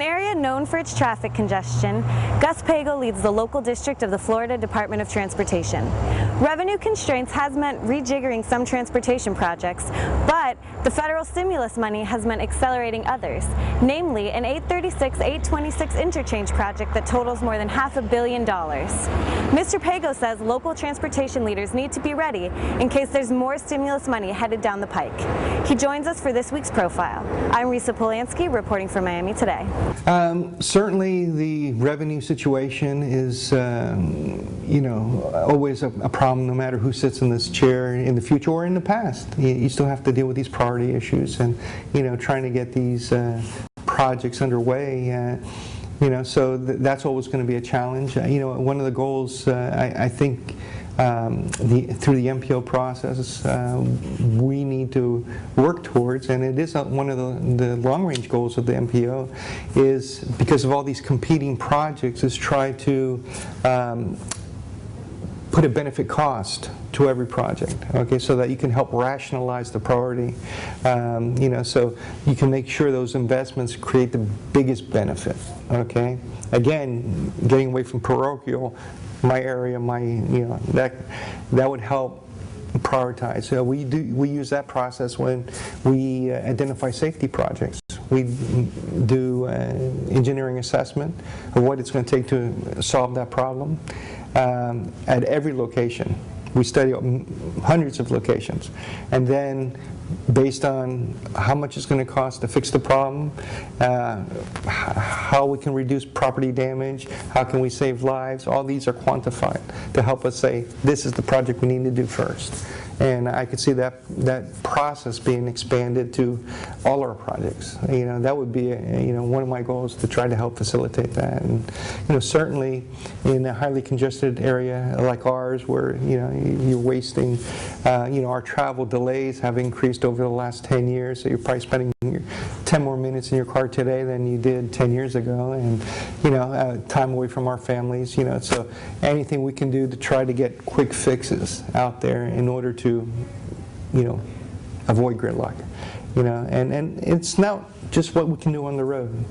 an area known for its traffic congestion, Gus Pego leads the local district of the Florida Department of Transportation. Revenue constraints has meant rejiggering some transportation projects, but the federal stimulus money has meant accelerating others, namely an 836-826 interchange project that totals more than $500 million. Mr. Pego says local transportation leaders need to be ready in case there's more stimulus money headed down the pike. He joins us for this week's profile. I'm Risa Polanski, reporting from Miami Today. Certainly the revenue situation is always a problem, no matter who sits in this chair in the future or in the past. You still have to deal with these priority issues and trying to get these projects underway. So that's always going to be a challenge. One of the goals I think through the MPO process we need to work towards, and it is one of the long-range goals of the MPO, is because of all these competing projects, is try to put a benefit cost to every project, okay, so that you can help rationalize the priority, so you can make sure those investments create the biggest benefit, okay? Again, getting away from parochial, my area, that would help prioritize. So we use that process when we identify safety projects. We do engineering assessment of what it's going to take to solve that problem at every location. We study hundreds of locations, and then based on how much it's going to cost to fix the problem, how we can reduce property damage, how can we save lives, all these are quantified to help us say, this is the project we need to do first. And I could see that process being expanded to all our projects. That would be one of my goals, to try to help facilitate that. And certainly in a highly congested area like ours, where you're wasting, our travel delays have increased over the last 10 years. So you're probably spending 10 more minutes in your car today than you did 10 years ago, and time away from our families. So anything we can do to try to get quick fixes out there in order to avoid gridlock, and it's not just what we can do on the road.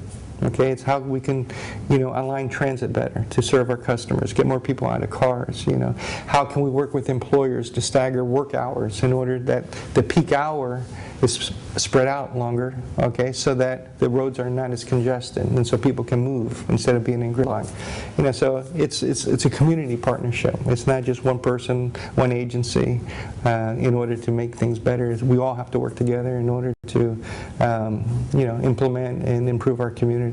Okay, it's how we can, align transit better to serve our customers, get more people out of cars. How can we work with employers to stagger work hours in order that the peak hour is spread out longer, okay, so that the roads are not as congested, and so people can move instead of being in gridlock. So it's a community partnership. It's not just one person, one agency. In order to make things better, we all have to work together in order to, implement and improve our community.